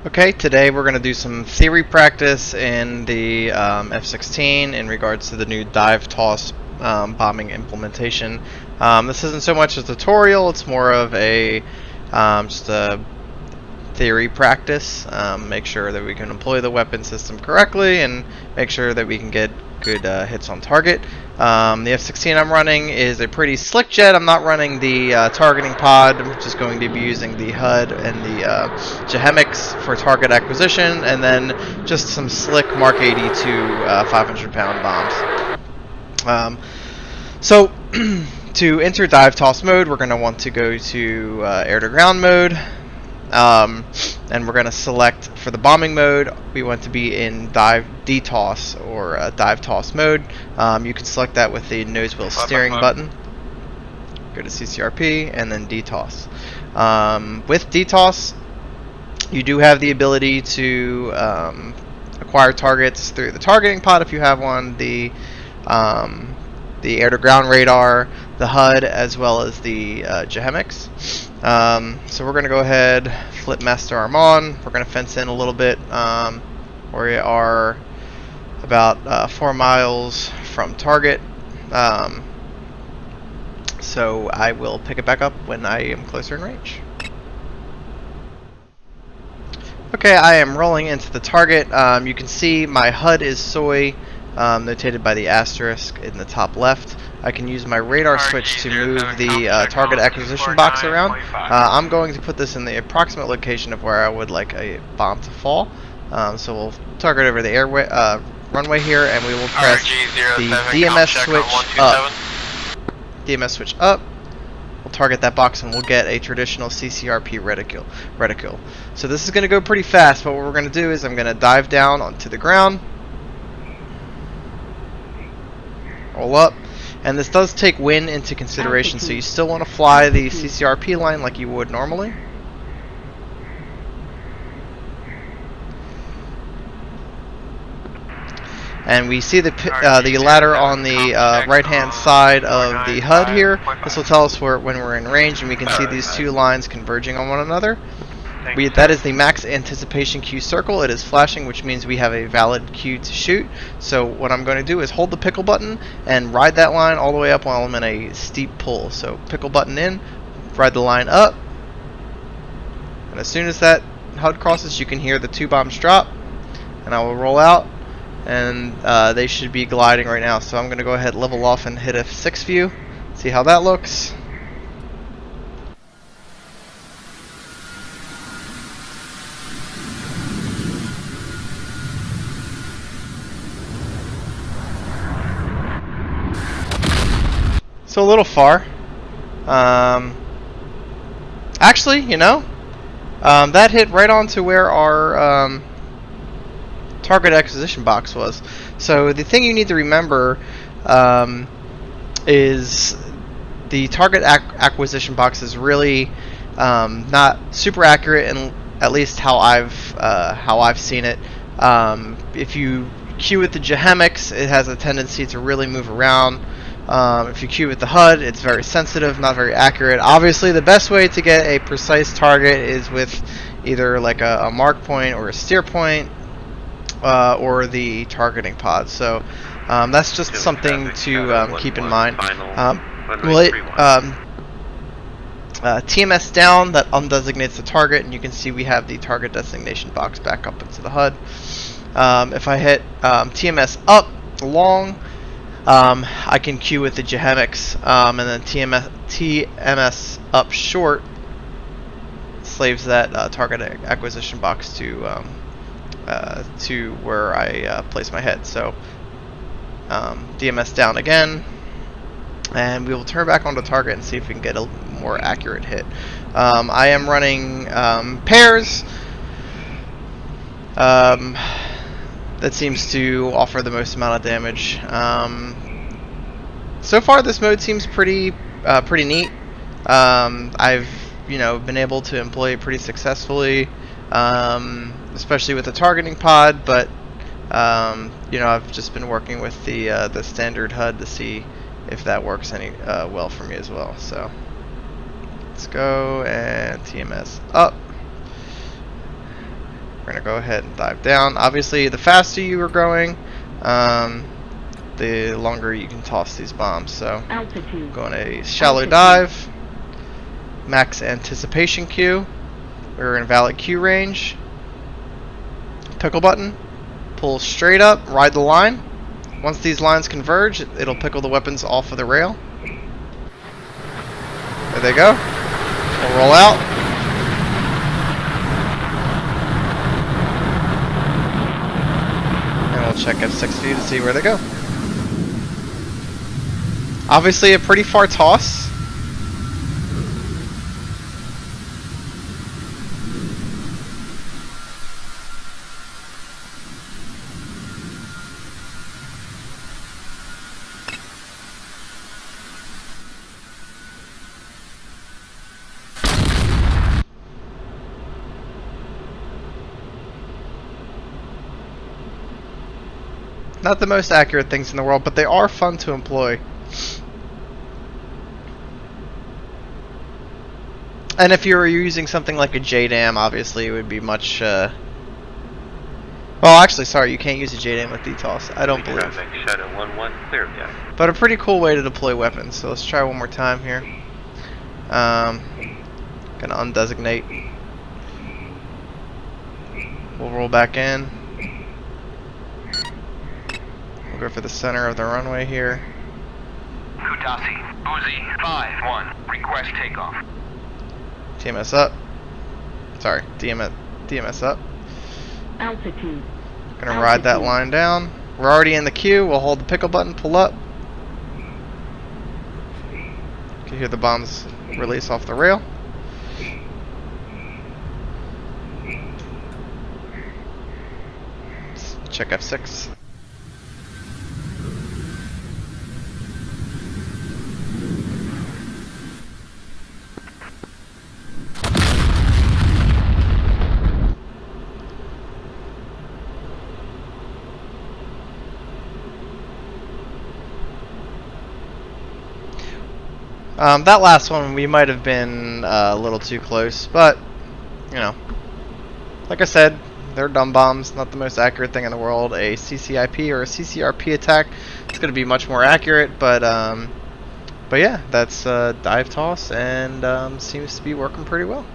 Okay, today we're going to do some theory practice in the F-16 in regards to the new DTOS bombing implementation. This isn't so much a tutorial, it's more of a just a theory practice. Make sure that we can employ the weapon system correctly and make sure that we can get good hits on target. The F-16 I'm running is a pretty slick jet. I'm not running the targeting pod. I'm just going to be using the HUD and the JHEMICs for target acquisition, and then just some slick Mark 82 500-pound bombs. So to enter dive toss mode, we're going to want to go to air-to-ground mode. And we're going to select for the bombing mode, we want to be in DTOS or dive toss mode. You can select that with the nose wheel steering button. Go to CCRP and then DTOS. With DTOS, you do have the ability to acquire targets through the targeting pod if you have one, the air-to-ground radar, the HUD, as well as the JHEMICs. So we're going to go ahead, flip master arm on. We're going to fence in a little bit. We are about 4 miles from target. So I will pick it back up when I am closer in range. Okay, I am rolling into the target. You can see my HUD is soy, notated by the asterisk in the top left. I can use my radar switch to move the target acquisition box around. I'm going to put this in the approximate location of where I would like a bomb to fall. So we'll target over the runway here, and we will press the DMS switch up. DMS switch up. We'll target that box and we'll get a traditional CCRP reticule. So this is going to go pretty fast, but what we're going to do is I'm going to dive down onto the ground, roll up, and this does take wind into consideration, so you still want to fly the CCRP line like you would normally. And we see the ladder on the right-hand side of the HUD here. This will tell us when we're in range, and we can see these two lines converging on one another. That is the max anticipation Q circle. It is flashing, which means we have a valid Q to shoot. So what I'm going to do is hold the pickle button and ride that line all the way up while I'm in a steep pull. So pickle button in, ride the line up, and as soon as that HUD crosses, you can hear the 2 bombs drop, and I will roll out, and they should be gliding right now. So I'm going to go ahead, level off, and hit F6 view, see how that looks. So a little far. Actually, you know, that hit right onto where our target acquisition box was. So the thing you need to remember is the target acquisition box is really not super accurate, and at least how I've seen it. If you queue with the JHEMICs, it has a tendency to really move around. If you queue with the HUD, it's very sensitive, not very accurate. Obviously, the best way to get a precise target is with either like a mark point or a steer point, or the targeting pod. So that's just something to keep in mind. TMS down, that undesignates the target, and you can see we have the target designation box back up into the HUD. If I hit TMS up long, I can queue with the JHEMICs, and then TMS up short slaves that target acquisition box to where I place my head. So DMS down again, and we will turn back onto target and see if we can get a more accurate hit. I am running pairs. That seems to offer the most amount of damage. So far, this mode seems pretty neat. I've been able to employ it pretty successfully, especially with the targeting pod. But I've just been working with the standard HUD to see if that works any well for me as well. So let's go and TMS up. We're going to go ahead and dive down. Obviously, the faster you are going, the longer you can toss these bombs. So, going a shallow dive, max anticipation Q. We're in valid Q range. Pickle button, pull straight up, ride the line. Once these lines converge, it'll pickle the weapons off of the rail. There they go. We'll roll out. And we'll check F-16C to see where they go. Obviously a pretty far toss. Not the most accurate things in the world, but they are fun to employ. And if you were using something like a JDAM, obviously it would be much... Well, actually, sorry, you can't use a JDAM with DTOS. I don't believe. Shadow 1-1, clear, yeah. But a pretty cool way to deploy weapons. So let's try one more time here. Gonna undesignate. We'll roll back in. We'll go for the center of the runway here. Kutasi, Uzi, 5-1, request takeoff. TMS up. Sorry, DMS up. Altitude. Gonna ride that line down. We're already in the queue. We'll hold the pickle button, pull up. You can hear the bombs release off the rail. Let's check F6. That last one, we might have been a little too close, but, you know, like I said, they're dumb bombs, not the most accurate thing in the world. A CCIP or a CCRP attack is going to be much more accurate, but yeah, that's dive toss, and seems to be working pretty well.